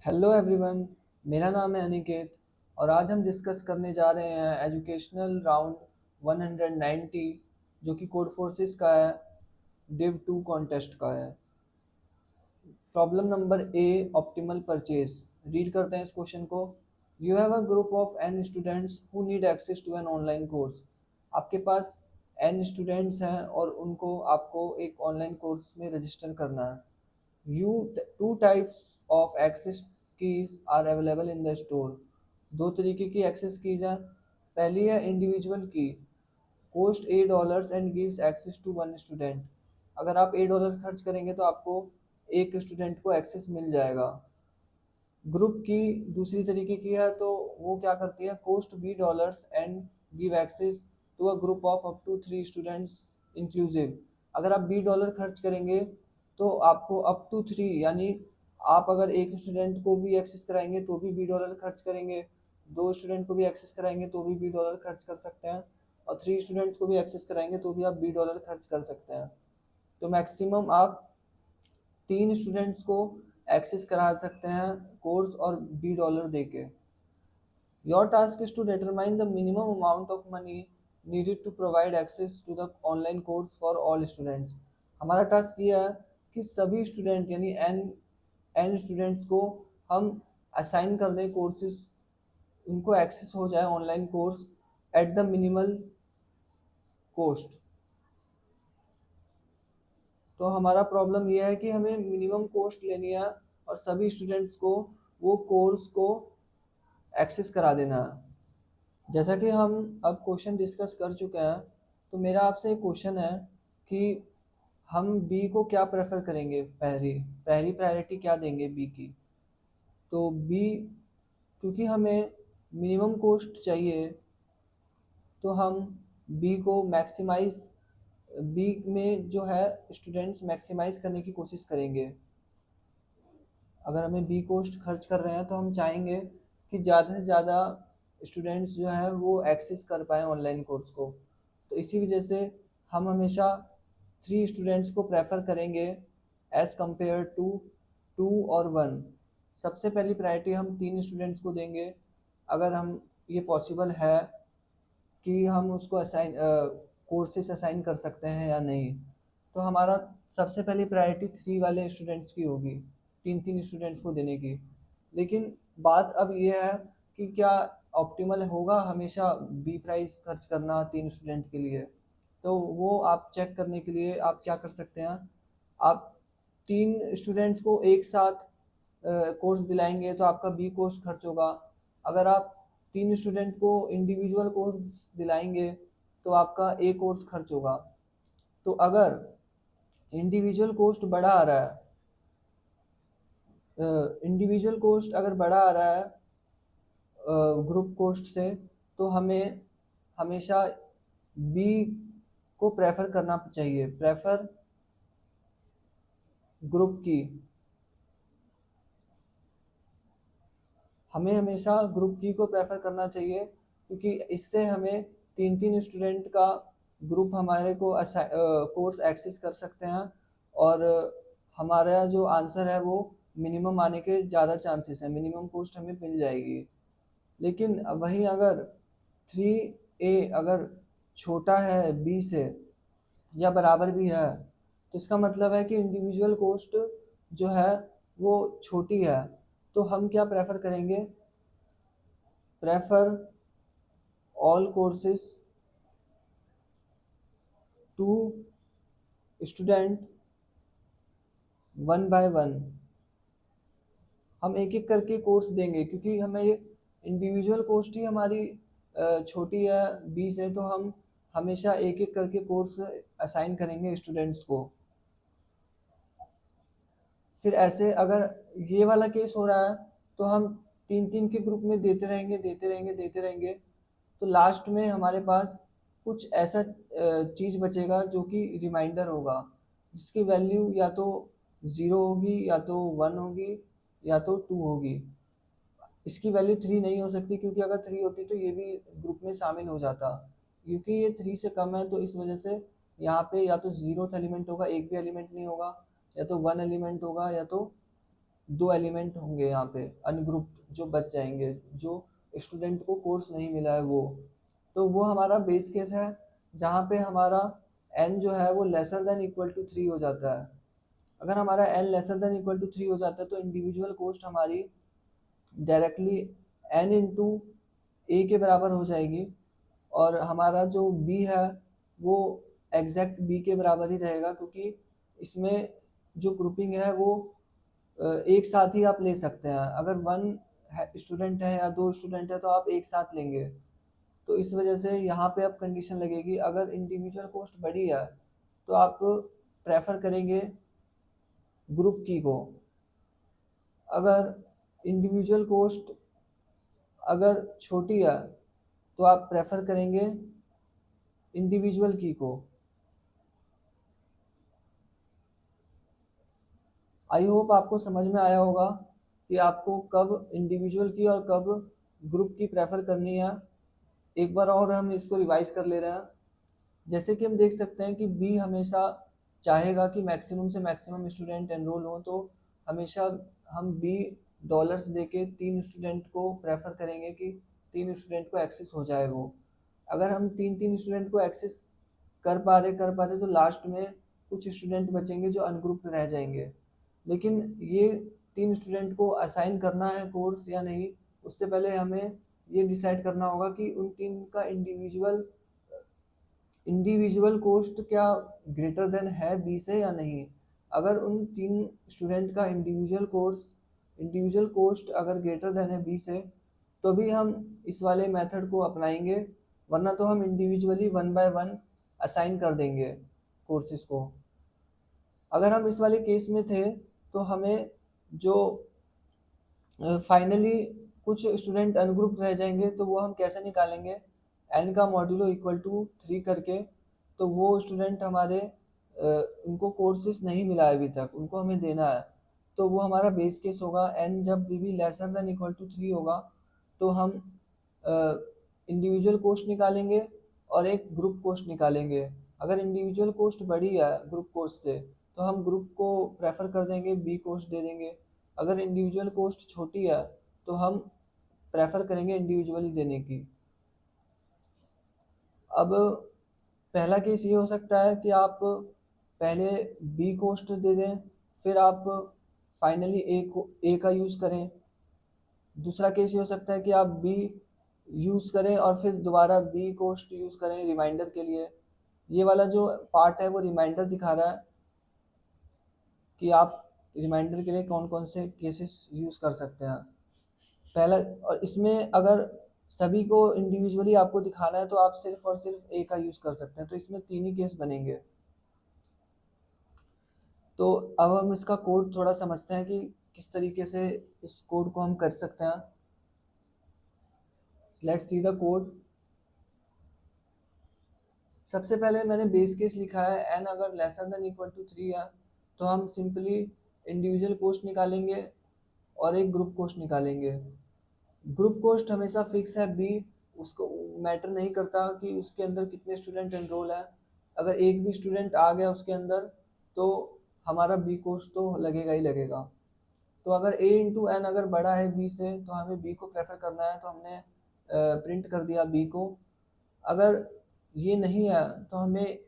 Hello everyone. मेरा नाम है अनिकेत और आज हम डिस्कस करने जा रहे हैं एजुकेशनल राउंड 190 जो कि कोड फोर्सेस का है, डिव 2 कॉन्टेस्ट का है। Problem number A, optimal purchase. Read करते हैं इस क्वेश्चन को। You have a group of n students who need access to an online course. आपके पास एन स्टूडेंट्स हैं और उनको आपको एक ऑनलाइन कोर्स में रजिस्टर करना है। You two types of access keys are available in the store. दो तरीके की एक्सेस कीज हैं। पहली है इंडिविजुअल की, cost $8 and gives access to one student. अगर आप $8 खर्च करेंगे तो आपको एक स्टूडेंट को एक्सेस मिल जाएगा। ग्रुप की दूसरी तरीके की है तो वो क्या करती है, cost $B and give access to a group of up to 3 students inclusive. अगर आप $B खर्च करेंगे तो आपको अप टू 3 यानी आप अगर एक स्टूडेंट को भी एक्सेस कराएंगे तो भी $B खर्च करेंगे, दो स्टूडेंट को भी एक्सेस कराएंगे तो भी $B खर्च कर सकते हैं, और 3 स्टूडेंट्स को भी एक्सेस कराएंगे तो भी आप $B खर्च कर सकते हैं। तो मैक्सिमम आप 3 स्टूडेंट्स को एक्सेस करा सकते हैं कोर्स और $B दे के। Your task is to determine the minimum amount of money needed to provide access to the online course for all students. हमारा टास्क ये है कि सभी स्टूडेंट यानी एन स्टूडेंट्स को हम असाइन कर दें कोर्सेज, उनको एक्सेस हो जाए online course at the minimal cost. तो हमारा प्रॉब्लम यह है कि हमें मिनिमम कॉस्ट लेनी है और सभी स्टूडेंट्स को वो कोर्स को एक्सेस करा देना है। जैसा कि हम अब क्वेश्चन डिस्कस कर चुके हैं, तो मेरा आपसे एक क्वेश्चन है कि हम बी को क्या प्रेफर करेंगे, पहली पहली प्रायोरिटी क्या देंगे बी की। तो बी, क्योंकि हमें मिनिमम कॉस्ट चाहिए तो हम बी को मैक्सिमाइज, बी में जो है स्टूडेंट्स मैक्सिमाइज करने की कोशिश करेंगे। अगर हमें बी कोस्ट खर्च कर रहे हैं तो हम चाहेंगे कि ज़्यादा से ज़्यादा स्टूडेंट्स जो हैं वो एक्सेस कर पाएँ ऑनलाइन कोर्स को। तो इसी वजह से हम हमेशा 3 स्टूडेंट्स को प्रेफर करेंगे एज़ कम्पेयर टू 2 और 1। सबसे पहली प्रायोरिटी हम 3 स्टूडेंट्स को देंगे। अगर हम ये पॉसिबल है कि हम उसको असाइन कोर्सेस असाइन कर सकते हैं या नहीं, तो हमारा सबसे पहली प्रायोरिटी 3 वाले स्टूडेंट्स की होगी, 3-3 स्टूडेंट्स को देने की। लेकिन बात अब ये है कि क्या ऑप्टिमल होगा हमेशा बी प्राइस खर्च करना 3 स्टूडेंट के लिए। तो वो आप चेक करने के लिए आप क्या कर सकते हैं, आप 3 स्टूडेंट्स को एक साथ कोर्स दिलाएंगे तो आपका बी कोर्स खर्च होगा। अगर आप 3 स्टूडेंट को इंडिविजुअल कोर्स दिलाएंगे तो आपका ए कोर्स खर्च होगा। तो अगर इंडिविजुअल कोस्ट बड़ा आ रहा है, इंडिविजुअल कोस्ट अगर बड़ा आ रहा है ग्रुप कोस्ट से, तो हमें हमेशा बी को प्रेफर करना चाहिए, प्रेफर ग्रुप की। हमें हमेशा ग्रुप की को प्रेफर करना चाहिए क्योंकि इससे हमें 3-3 स्टूडेंट का ग्रुप हमारे को कोर्स एक्सेस कर सकते हैं और हमारा जो आंसर है वो मिनिमम आने के ज़्यादा चांसेस हैं, मिनिमम कॉस्ट हमें मिल जाएगी। लेकिन वहीं अगर 3A अगर छोटा है बी से या बराबर भी है, तो इसका मतलब है कि इंडिविजुअल कॉस्ट जो है वो छोटी है। तो हम क्या प्रेफर करेंगे, prefer all courses to student one by one. हम एक एक करके कोर्स देंगे क्योंकि हमें इंडिविजुअल कोस्ट ही हमारी छोटी है 20 है, तो हम हमेशा एक एक करके कोर्स असाइन करेंगे स्टूडेंट्स को। फिर ऐसे अगर ये वाला केस हो रहा है तो हम 3-3 के ग्रुप में देते रहेंगे देते रहेंगे देते रहेंगे, तो लास्ट में हमारे पास कुछ ऐसा चीज़ बचेगा जो कि रिमाइंडर होगा, जिसकी वैल्यू या तो 0 होगी या तो 1 होगी या तो 2 होगी। इसकी वैल्यू 3 नहीं हो सकती क्योंकि अगर 3 होती तो ये भी ग्रुप में शामिल हो जाता। क्योंकि ये 3 से कम है तो इस वजह से यहाँ पे या तो 0th एलिमेंट होगा, एक भी एलिमेंट नहीं होगा, या तो 1 एलिमेंट होगा या तो दो एलिमेंट होंगे यहाँ पे अनग्रुप जो बच जाएंगे, जो स्टूडेंट को कोर्स नहीं मिला है वो। तो वो हमारा बेस केस है जहाँ पे हमारा n जो है वो लेसर देन इक्वल टू 3 हो जाता है। अगर हमारा n lesser than equal to 3 हो जाता है तो इंडिविजुअल कॉस्ट हमारी डायरेक्टली n इंटू ए के बराबर हो जाएगी, और हमारा जो b है वो एग्जैक्ट b के बराबर ही रहेगा, क्योंकि इसमें जो ग्रुपिंग है वो एक साथ ही आप ले सकते हैं। अगर वन स्टूडेंट है या दो स्टूडेंट है तो आप एक साथ लेंगे। तो इस वजह से यहाँ पे अब कंडीशन लगेगी, अगर इंडिविजुअल कॉस्ट बड़ी है तो आप प्रेफर करेंगे ग्रुप की को। अगर इंडिविजुअल कॉस्ट अगर छोटी है तो आप प्रेफर करेंगे इंडिविजुअल की को। आई होप आपको समझ में आया होगा कि आपको कब इंडिविजुअल की और कब ग्रुप की प्रेफर करनी है। एक बार और हम इसको रिवाइज कर ले रहे हैं। जैसे कि हम देख सकते हैं कि बी हमेशा चाहेगा कि मैक्सिमम से मैक्सिमम स्टूडेंट एनरोल हो, तो हमेशा हम बी डॉलर्स देके 3 स्टूडेंट को प्रेफर करेंगे कि 3 स्टूडेंट को एक्सेस हो जाए वो। अगर हम 3 स्टूडेंट को एक्सेस कर पा रहे तो लास्ट में कुछ स्टूडेंट बचेंगे जो अनग्रुप्ड रह जाएंगे। लेकिन ये 3 स्टूडेंट को असाइन करना है कोर्स या नहीं, उससे पहले हमें ये डिसाइड करना होगा कि उन 3 का इंडिविजुअल कोस्ट क्या ग्रेटर देन है बी से या नहीं। अगर उन 3 स्टूडेंट का इंडिविजुअल कोस्ट अगर ग्रेटर देन है बी से तो भी हम इस वाले मेथड को अपनाएंगे, वरना तो हम इंडिविजुअली 1 बाय 1 असाइन कर देंगे कोर्सेज को। अगर हम इस वाले केस में थे तो हमें जो फाइनली कुछ स्टूडेंट अनग्रुप रह जाएंगे तो वो हम कैसे निकालेंगे, n का मॉड्यूलो इक्वल टू 3 करके। तो वो स्टूडेंट हमारे उनको कोर्सेज नहीं मिला है अभी तक, उनको हमें देना है। तो वो हमारा बेस केस होगा, n जब भी लेसर देन इक्वल टू 3 होगा तो हम इंडिविजुअल कोस्ट निकालेंगे और एक ग्रुप कोस्ट निकालेंगे। अगर इंडिविजुअल कोस्ट बड़ी है ग्रुप कोस्ट से तो हम ग्रुप को प्रेफर कर देंगे, बी कोस्ट दे देंगे। अगर इंडिविजुअल कोस्ट छोटी है तो हम प्रेफर करेंगे इंडिविजुअली देने की। अब पहला केस ये हो सकता है कि आप पहले बी कोस्ट दे दें, फिर आप फाइनली ए का यूज़ करें। दूसरा केस ये हो सकता है कि आप बी यूज़ करें और फिर दोबारा बी कोस्ट यूज़ करें रिमाइंडर के लिए। ये वाला जो पार्ट है वो रिमाइंडर दिखा रहा है कि आप रिमाइंडर के लिए कौन कौन से केसेस यूज़ कर सकते हैं। पहला, और इसमें अगर सभी को इंडिविजुअली आपको दिखाना है तो आप सिर्फ और सिर्फ ए का यूज़ कर सकते हैं। तो इसमें 3 ही केस बनेंगे। तो अब हम इसका कोड थोड़ा समझते हैं कि किस तरीके से इस कोड को हम कर सकते हैं। Let's see the code. सबसे पहले मैंने बेस केस लिखा है, एन अगर लेसर देन इक्वल टू 3 है तो हम सिंपली इंडिविजुअल कोस्ट निकालेंगे और एक ग्रुप कोस्ट निकालेंगे। ग्रुप कोस्ट हमेशा फिक्स है बी, उसको मैटर नहीं करता कि उसके अंदर कितने स्टूडेंट एनरोल है। अगर एक भी स्टूडेंट आ गया उसके अंदर तो हमारा बी कोस्ट तो लगेगा ही लगेगा। तो अगर ए इंटू एन अगर बड़ा है बी से तो हमें बी को प्रेफर करना है, तो हमने प्रिंट कर दिया बी को। अगर ये नहीं है तो हमें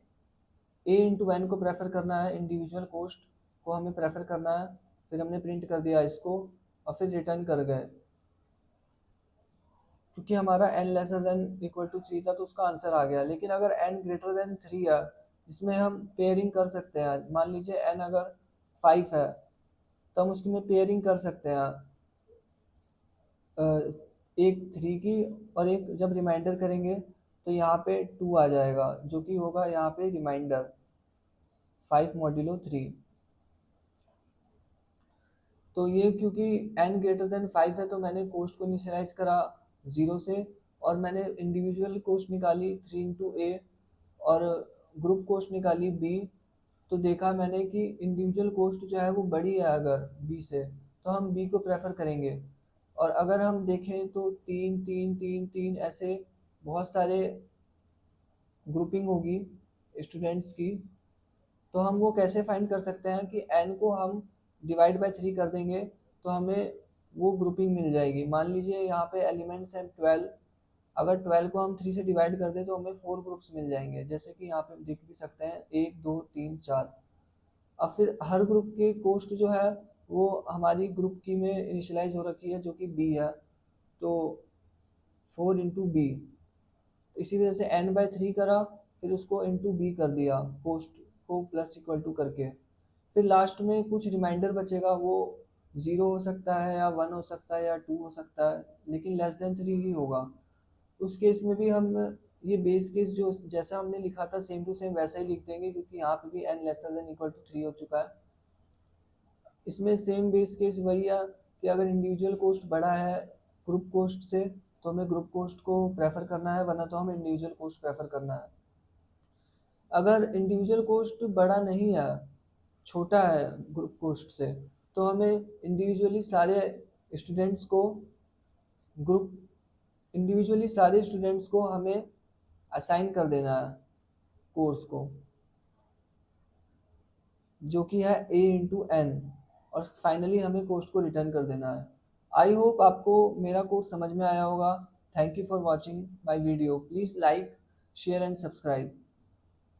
ए इंटू एन को प्रेफर करना है, इंडिविजुअल कोस्ट को हमें प्रेफर करना है। फिर हमने प्रिंट कर दिया इसको और फिर रिटर्न कर गए। क्योंकि हमारा n lesser than equal to 3 था तो उसका आंसर आ गया। लेकिन अगर n ग्रेटर देन 3 है जिसमें हम पेयरिंग कर सकते हैं, मान लीजिए n अगर 5 है तो हम उसकी में पेयरिंग कर सकते हैं, एक 3 की और एक जब रिमाइंडर करेंगे तो यहाँ पे 2 आ जाएगा जो कि होगा यहाँ पे रिमाइंडर 5 मॉड्यूलो 3। तो ये क्योंकि n ग्रेटर देन 5 है तो मैंने कोस्ट को इनिशियलाइज करा 0 से, और मैंने इंडिविजुअल कोस्ट निकाली 3 इंटू ए और ग्रुप कोस्ट निकाली b। तो देखा मैंने कि इंडिविजुअल कोस्ट जो है वो बड़ी है अगर b से तो हम b को प्रेफर करेंगे। और अगर हम देखें तो 3 3 3 3 ऐसे बहुत सारे ग्रुपिंग होगी स्टूडेंट्स की। तो हम वो कैसे फाइंड कर सकते हैं कि n को हम डिवाइड बाय 3 कर देंगे तो हमें वो ग्रुपिंग मिल जाएगी। मान लीजिए यहाँ पे एलिमेंट्स हैं 12, अगर 12 को हम 3 से डिवाइड कर दें तो हमें 4 ग्रुप्स मिल जाएंगे, जैसे कि यहाँ पे हम देख भी सकते हैं 1 2 3 4। अब फिर हर ग्रुप की कॉस्ट जो है वो हमारी ग्रुप की में इनिशियलाइज हो रखी है, जो कि बी है, तो 4 इंटू बी। इसी वजह से n/3 करा, फिर उसको इंटू बी कर दिया पोस्ट को प्लस इक्वल टू करके। फिर लास्ट में कुछ रिमाइंडर बचेगा, वो 0 हो सकता है या 1 हो सकता है या 2 हो सकता है, लेकिन लेस देन 3 ही होगा। उस केस में भी हम ये बेस केस जो जैसा हमने लिखा था सेम टू सेम वैसा ही लिख देंगे, क्योंकि यहाँ पे भी n lesser than equal to 3 हो चुका है। इसमें सेम बेस केस वही है कि अगर इंडिविजुअल कोस्ट बड़ा है ग्रुप कोस्ट से तो हमें ग्रुप कोस्ट को प्रेफर करना है, वरना तो हमें इंडिविजुअल कोस्ट प्रेफर करना है। अगर इंडिविजुअल कोस्ट बड़ा नहीं है, छोटा है ग्रुप कोस्ट से, तो हमें इंडिविजुअली सारे स्टूडेंट्स को ग्रुप इंडिविजुअली सारे स्टूडेंट्स को हमें असाइन कर देना है कोर्स को, जो कि है a इंटू एन, और फाइनली हमें कोस्ट को रिटर्न कर देना है। आई होप आपको मेरा कोर्स समझ में आया होगा। Thank you for watching my video. Please like share and subscribe.